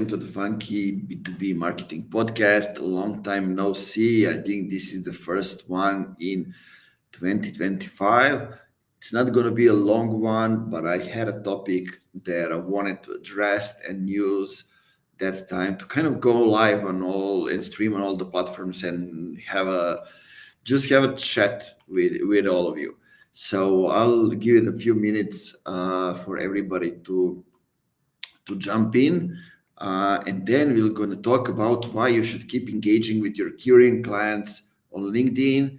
to the Funky B2B Marketing Podcast. A long time no see. I think this is the first one in 2025. It's not going to be a long one, but I had a topic that I wanted to address and use that time to kind of go live on all and stream on all the platforms and have a chat with all of you. So I'll give it a few minutes for everybody to jump in. And then we're going to talk about why you should keep engaging with your current clients on LinkedIn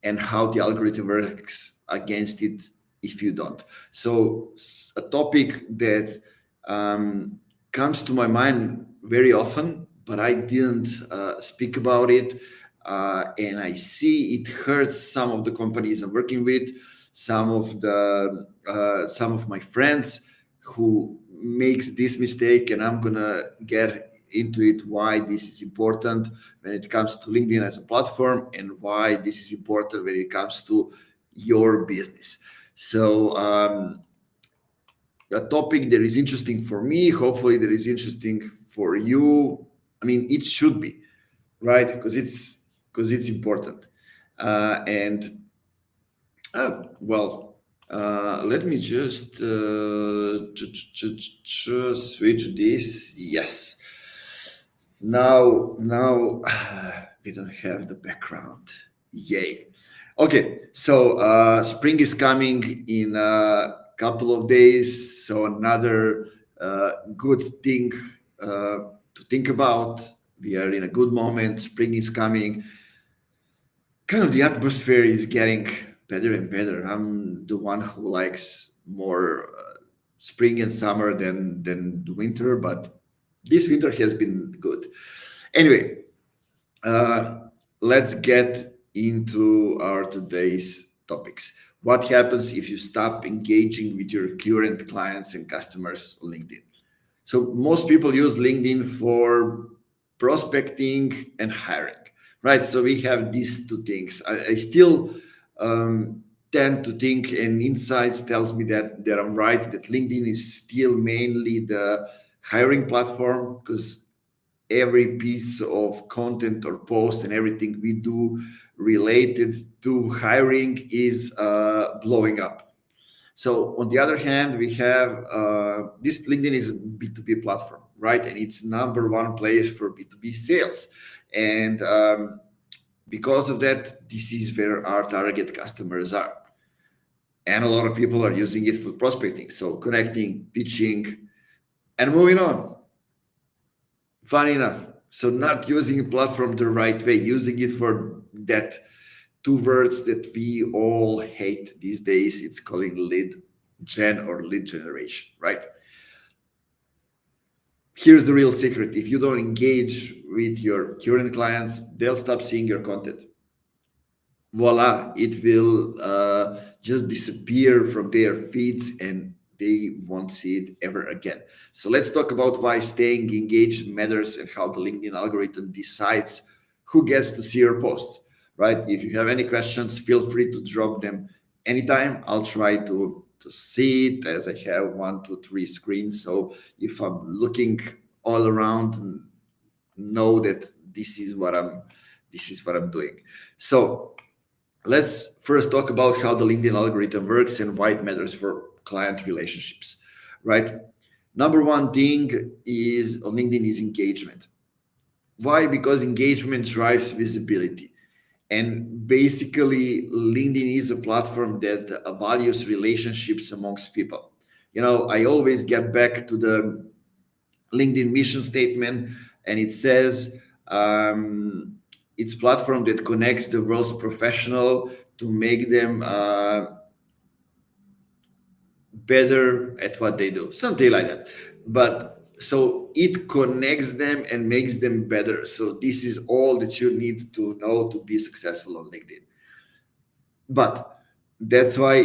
and how the algorithm works against it if you don't. So a topic that comes to my mind very often, but I didn't speak about it. And I see it hurts some of the companies I'm working with, some of my friends who makes this mistake, and I'm gonna get into it why this is important when it comes to LinkedIn as a platform and why this is important when it comes to your business. So a topic that is interesting for me, hopefully that is interesting for you. I mean, it should be, right? Because it's important. Let me just switch this. Yes. Now we don't have the background. Yay. Okay, so spring is coming in a couple of days. So another good thing to think about. We are in a good moment. Spring is coming. Kind of the atmosphere is getting better and better. I'm the one who likes more spring and summer than the winter, but this winter has been good. Anyway, let's get into our today's topics. What happens if you stop engaging with your current clients and customers on LinkedIn? So most people use LinkedIn for prospecting and hiring, right? So we have these two things. I still tend to think, and insights tells me that I'm right, that LinkedIn is still mainly the hiring platform, because every piece of content or post and everything we do related to hiring is blowing up. So on the other hand, we have this LinkedIn is a B2B platform, right? And it's number one place for B2B sales. And because of that, this is where our target customers are. And a lot of people are using it for prospecting. So connecting, pitching, and moving on. Funny enough. So not using a platform the right way, using it for that two words that we all hate these days. It's calling lead gen or lead generation, right? Here's the real secret. If you don't engage with your current clients, they'll stop seeing your content. Voila, it will just disappear from their feeds and they won't see it ever again. So let's talk about why staying engaged matters and how the LinkedIn algorithm decides who gets to see your posts, right? If you have any questions, feel free to drop them anytime. I'll try to see it, as I have 1, 2, 3 screens. So if I'm looking all around, know that this is what I'm doing. So let's first talk about how the LinkedIn algorithm works and why it matters for client relationships, right? Number one thing is on LinkedIn is engagement. Why? Because engagement drives visibility. And basically, LinkedIn is a platform that values relationships amongst people. I always get back to the LinkedIn mission statement, and it says it's a platform that connects the world's professional to make them better at what they do, something like that. But so it connects them and makes them better. So this is all that you need to know to be successful on LinkedIn. But that's why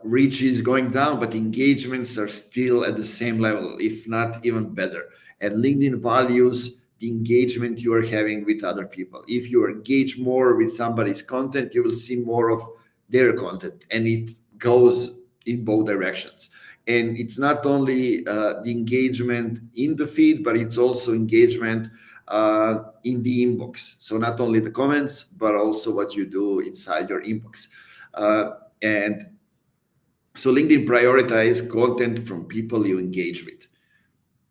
reach is going down, but engagements are still at the same level, if not even better. And LinkedIn values the engagement you are having with other people. If you engage more with somebody's content, you will see more of their content, and it goes in both directions. And it's not only the engagement in the feed, but it's also engagement in the inbox. So not only the comments, but also what you do inside your inbox. And so LinkedIn prioritize content from people you engage with.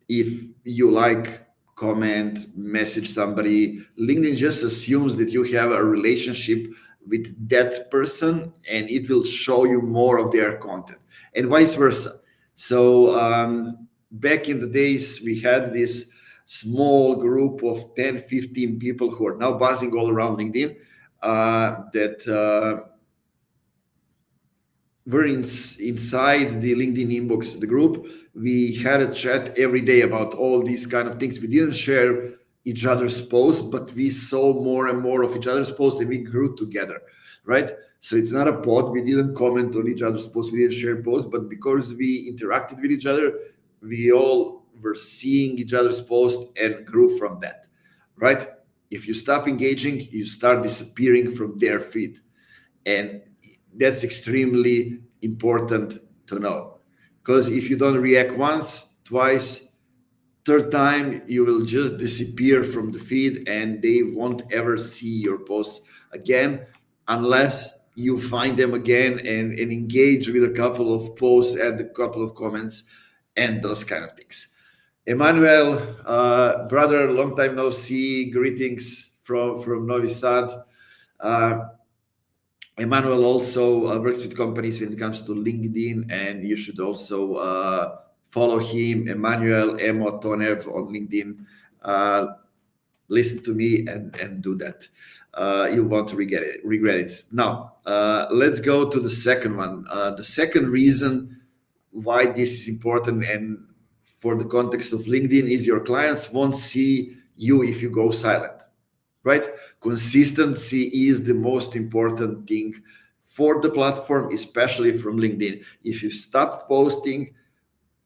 If you like, comment, message somebody, LinkedIn just assumes that you have a relationship with that person, and it will show you more of their content, and vice versa. So back in the days, we had this small group of 10, 15 people who are now buzzing all around LinkedIn that were inside the LinkedIn inbox, the group. We had a chat every day about all these kind of things. We didn't share each other's posts, but we saw more and more of each other's posts, and we grew together, right? So it's not a pod. We didn't comment on each other's posts. We didn't share posts, but because we interacted with each other, we all were seeing each other's posts and grew from that, right? If you stop engaging, you start disappearing from their feed. And that's extremely important to know, because if you don't react once, twice, third time, you will just disappear from the feed, and they won't ever see your posts again unless you find them again and engage with a couple of posts, add a couple of comments, and those kind of things. Emmanuel, brother, long time no see, greetings from Novi Sad. Emmanuel also works with companies when it comes to LinkedIn, and you should also follow him, Emmanuel Emo Tonev on LinkedIn. Listen to me and do that. You won't regret it. Now, let's go to the second one. The second reason why this is important, and for the context of LinkedIn, is your clients won't see you if you go silent. Right? Consistency is the most important thing for the platform, especially from LinkedIn. If you stop posting,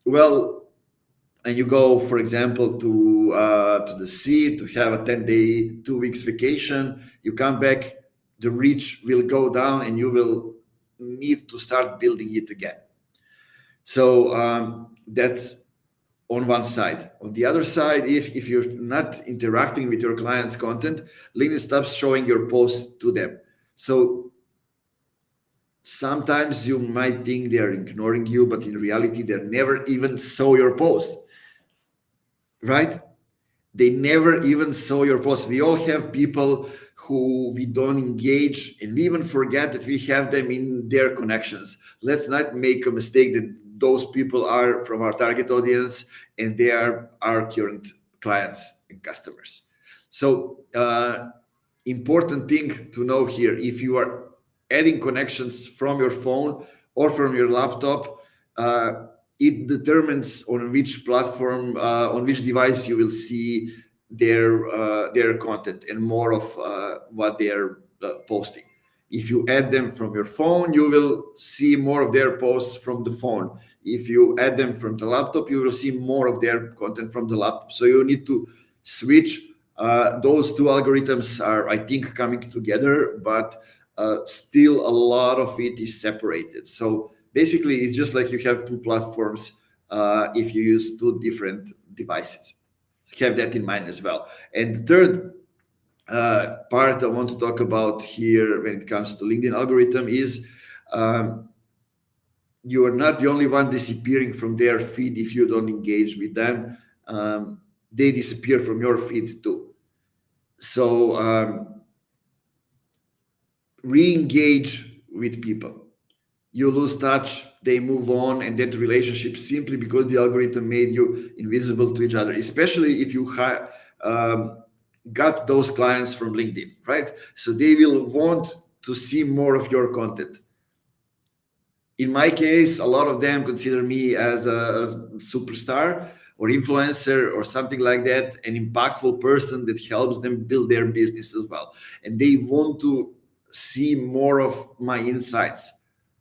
well, and you go, for example, to the sea to have a 10-day, 2 weeks vacation, you come back, the reach will go down, and you will need to start building it again. So that's on one side. On the other side, if you're not interacting with your client's content, LinkedIn stops showing your posts to them. So sometimes you might think they are ignoring you, but in reality, they never even saw your post, right? They never even saw your post. We all have people who we don't engage, and we even forget that we have them in their connections. Let's not make a mistake that those people are from our target audience and they are our current clients and customers. So important thing to know here, if you are adding connections from your phone or from your laptop, it determines on which platform, on which device you will see their content and more of what they are posting. If you add them from your phone, you will see more of their posts from the phone. If you add them from the laptop, you will see more of their content from the laptop. So you need to switch. Those two algorithms are, I think, coming together, but still a lot of it is separated. So basically, it's just like you have two platforms if you use two different devices. Have that in mind as well. And the third part I want to talk about here when it comes to LinkedIn algorithm is you are not the only one disappearing from their feed if you don't engage with them. They disappear from your feed too. So re-engage with people. You lose touch, they move on, and that relationship simply because the algorithm made you invisible to each other, especially if you got those clients from LinkedIn, right? So they will want to see more of your content. In my case, a lot of them consider me as a superstar or influencer or something like that, an impactful person that helps them build their business as well. And they want to see more of my insights,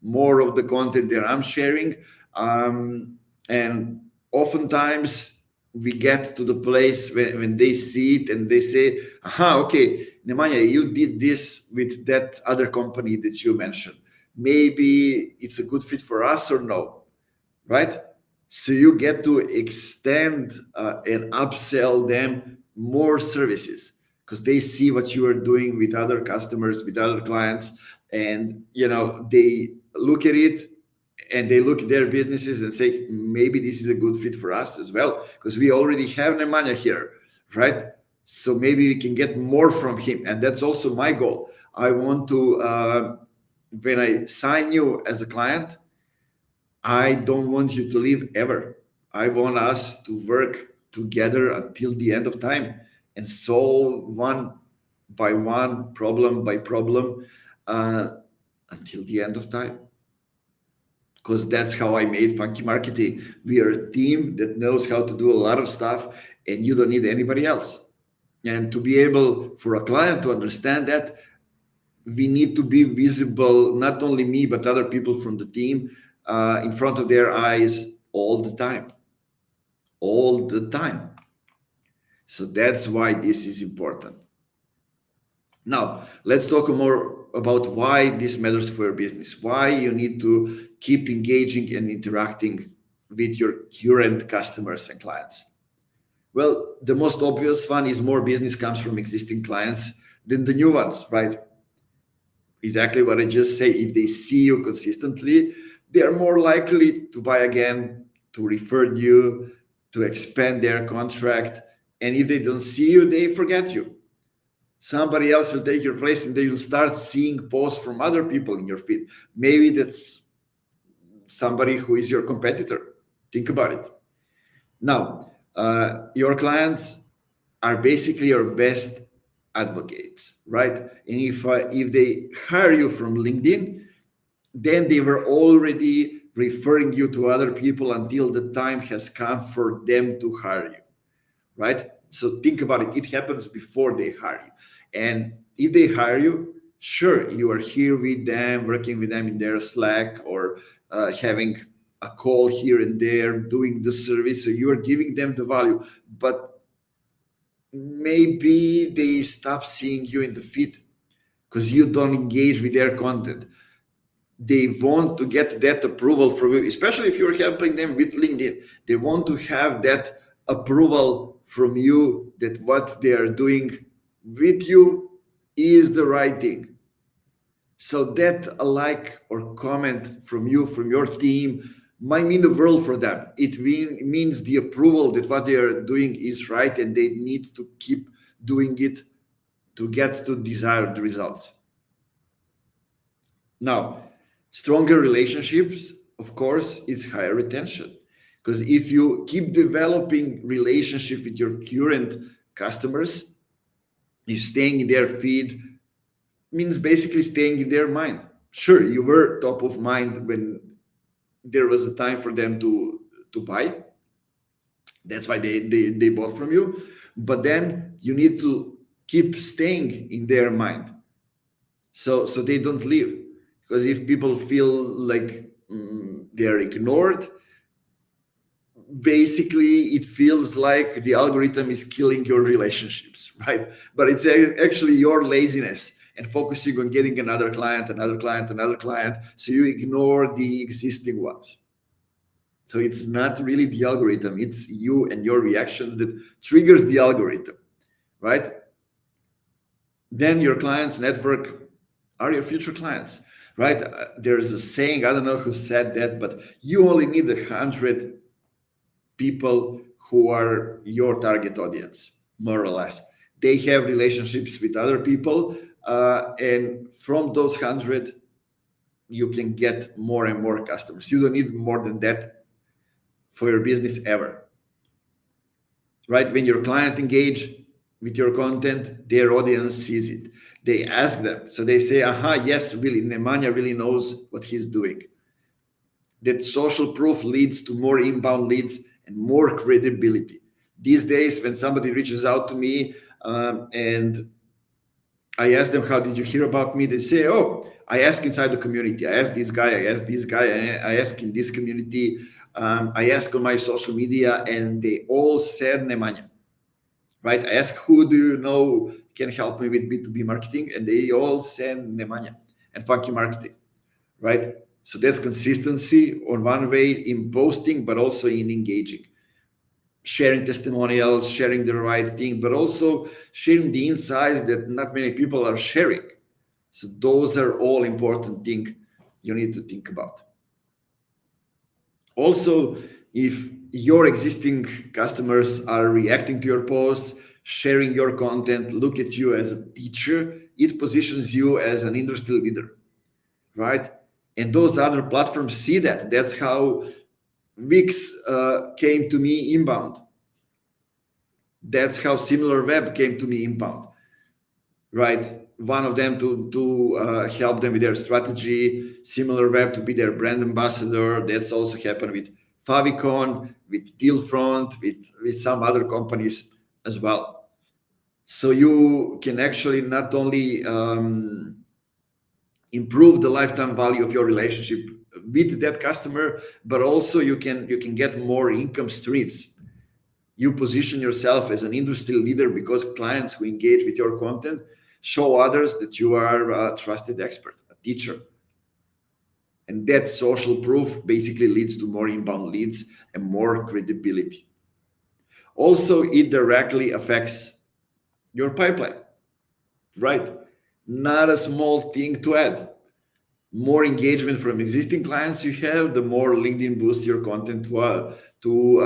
more of the content that I'm sharing. And oftentimes we get to the place when they see it and they say, aha, okay, Nemanja, you did this with that other company that you mentioned. maybe it's a good fit for us or no, right? So you get to extend and upsell them more services because they see what you are doing with other customers, with other clients, and they look at it and they look at their businesses and say, maybe this is a good fit for us as well because we already have Nemanja here, right? So maybe we can get more from him, and that's also my goal. I want to, when I sign you as a client, I don't want you to leave ever. I want us to work together until the end of time and solve one by one, problem by problem, uh, until the end of time. Because that's how I made Funky Marketing. We are a team that knows how to do a lot of stuff, and you don't need anybody else. And to be able for a client to understand that, we need to be visible, not only me, but other people from the team, in front of their eyes all the time. All the time. So that's why this is important. Now, let's talk more about why this matters for your business, why you need to keep engaging and interacting with your current customers and clients. Well, the most obvious one is more business comes from existing clients than the new ones, right? Exactly what I just say. If they see you consistently, they are more likely to buy again, to refer you, to expand their contract. And if they don't see you, they forget you. Somebody else will take your place and they will start seeing posts from other people in your feed. Maybe that's somebody who is your competitor. Think about it. Now, your clients are basically your best advocates, right? And if they hire you from LinkedIn, then they were already referring you to other people until the time has come for them to hire you, right? So think about it. It happens before they hire you. And if they hire you, sure, you are here with them, working with them in their Slack, or having a call here and there, doing the service. So you are giving them the value. But maybe they stop seeing you in the feed because you don't engage with their content. They want to get that approval from you, especially if you're helping them with LinkedIn. They want to have that approval from you that what they are doing with you is the right thing. So that a like or comment from you, from your team, might mean the world for them. It means the approval that what they are doing is right, and they need to keep doing it to get to desired results. Now, stronger relationships, of course, is higher retention. Because if you keep developing relationship with your current customers, you staying in their feed means basically staying in their mind. Sure, you were top of mind when there was a time for them to buy. That's why they bought from you. But then you need to keep staying in their mind, so they don't leave. Because if people feel like they're ignored, basically it feels like the algorithm is killing your relationships, right? But it's actually your laziness and focusing on getting another client, so you ignore the existing ones. So it's not really the algorithm, it's you and your reactions that triggers the algorithm, right? Then your clients network are your future clients, right? There's a saying, I don't know who said that, but you only need 100 people who are your target audience, more or less. They have relationships with other people, and from those 100, you can get more and more customers. You don't need more than that for your business ever, right? When your client engage with your content, their audience sees it. They ask them. So they say, aha, yes, really, Nemanja really knows what he's doing. That social proof leads to more inbound leads and more credibility. These days, when somebody reaches out to me and I ask them, how did you hear about me? They say, oh, I ask inside the community. I ask this guy, I ask in this community, I ask on my social media, and they all said Nemanja, right? I ask, who do you know can help me with B2B marketing? And they all said Nemanja and Funky Marketing, right? So that's consistency on one way in posting, but also in engaging, sharing testimonials, sharing the right thing, but also sharing the insights that not many people are sharing. So those are all important things you need to think about. Also, if your existing customers are reacting to your posts, sharing your content, look at you as a teacher, it positions you as an industry leader, right? And those other platforms see that. That's how Wix came to me inbound. That's how SimilarWeb came to me inbound, right? One of them to help them with their strategy, SimilarWeb to be their brand ambassador. That's also happened with Favicon, with Dealfront, with some other companies as well. So you can actually not only improve the lifetime value of your relationship with that customer, but also you can get more income streams. You position yourself as an industry leader because clients who engage with your content show others that you are a trusted expert, a teacher. And that social proof basically leads to more inbound leads and more credibility. Also, it directly affects your pipeline, right? Not a small thing to add. More engagement from existing clients you have, the more LinkedIn boosts your content to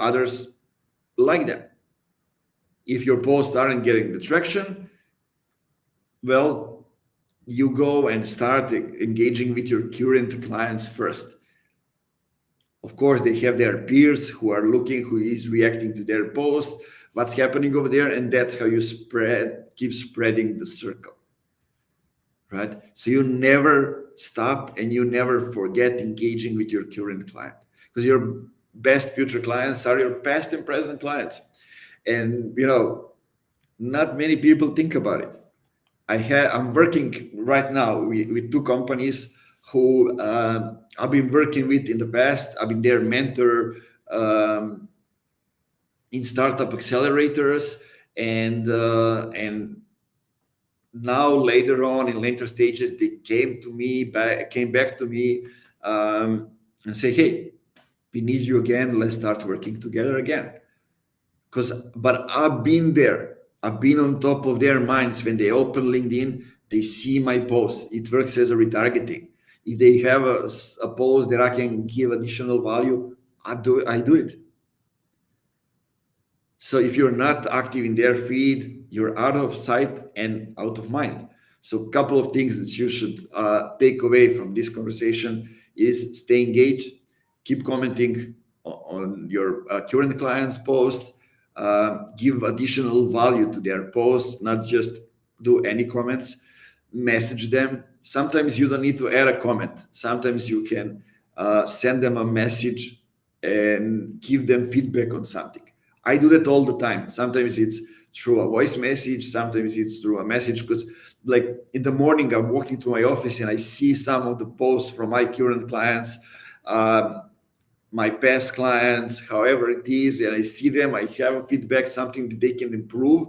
others like that. If your posts aren't getting the traction, well, you go and start engaging with your current clients first. Of course, they have their peers who are looking, who is reacting to their post, what's happening over there, and that's how you keep spreading the circle, right? So you never stop and you never forget engaging with your current client, because your best future clients are your past and present clients. And not many people think about it. I'm working right now with two companies who I've been working with in the past. I've been their mentor in startup accelerators, and now later on in later stages they came back to me and say, "Hey, we need you again. Let's start working together again." But I've been there. I've been on top of their minds. When they open LinkedIn, they see my post. It works as a retargeting. If they have a post that I can give additional value, I do it. So if you're not active in their feed, you're out of sight and out of mind. So a couple of things that you should take away from this conversation is stay engaged, keep commenting on your current clients' posts, give additional value to their posts, not just do any comments, message them. Sometimes you don't need to add a comment. Sometimes you can send them a message and give them feedback on something. I do that all the time. Sometimes it's through a voice message, sometimes it's through a message, because like in the morning, I'm walking to my office and I see some of the posts from my current clients, my past clients, however it is, and I see them, I have a feedback, something that they can improve.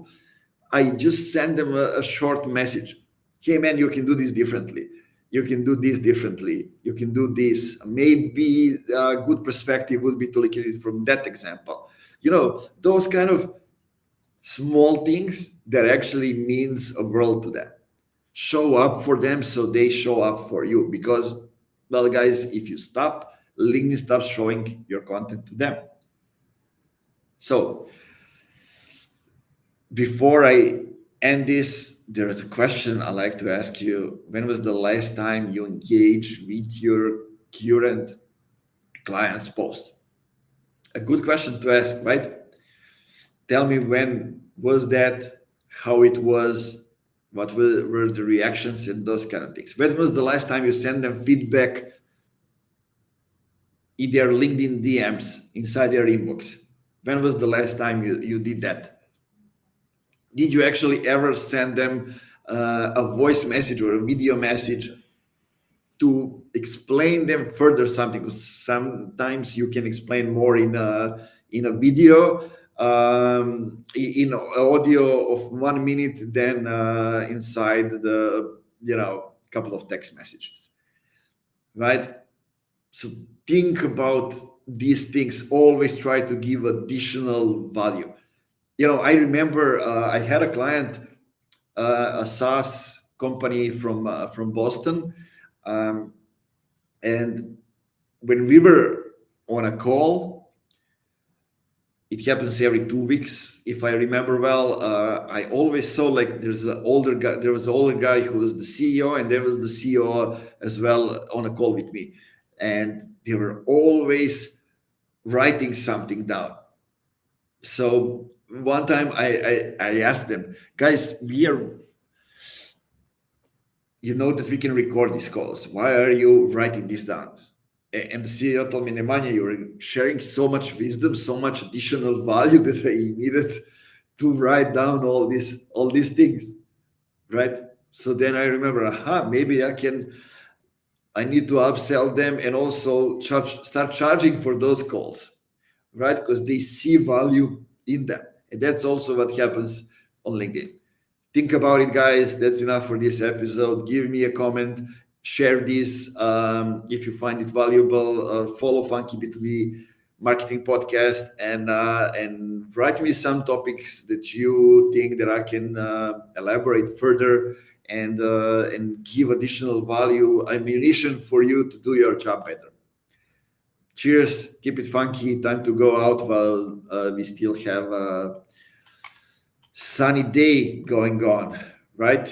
I just send them a short message. Hey man, you can do this differently. You can do this differently. You can do this. Maybe a good perspective would be to look at it from that example. Those kind of small things that actually means a world to them. Show up for them so they show up for you. Because, well, guys, if you stop, LinkedIn stops showing your content to them. So before I end this, there's a question I like to ask you. When was the last time you engaged with your current client's post? A good question to ask, right? Tell me, when was that, how it was, what were the reactions and those kind of things. When was the last time you sent them feedback in their LinkedIn DMs inside their inbox? When was the last time you did that? Did you actually ever send them a voice message or a video message to explain them further something? Because sometimes you can explain more in a video, in audio of 1 minute, than inside the couple of text messages. right? So think about these things. Always try to give additional value. I remember I had a client, a SaaS company from Boston, um, and when we were on a call, it happens every 2 weeks, if I remember well. I always saw like there's an older guy. There was an older guy who was the CEO, and there was the CEO as well on a call with me, and they were always writing something down. So one time I asked them, guys, you know that we can record these calls. Why are you writing this down? And the CEO told me, Nemanja, you're sharing so much wisdom, so much additional value that I needed to write down all these things, right? So then I remember, maybe I need to upsell them and also start charging for those calls, right? Because they see value in them. And that's also what happens on LinkedIn. Think about it, guys. That's enough for this episode. Give me a comment, share this if you find it valuable. Follow Funky B2B Marketing Podcast, and write me some topics that you think that I can elaborate further and give additional value, ammunition for you to do your job better. Cheers. Keep it funky. Time to go out while we still have a sunny day going on, right?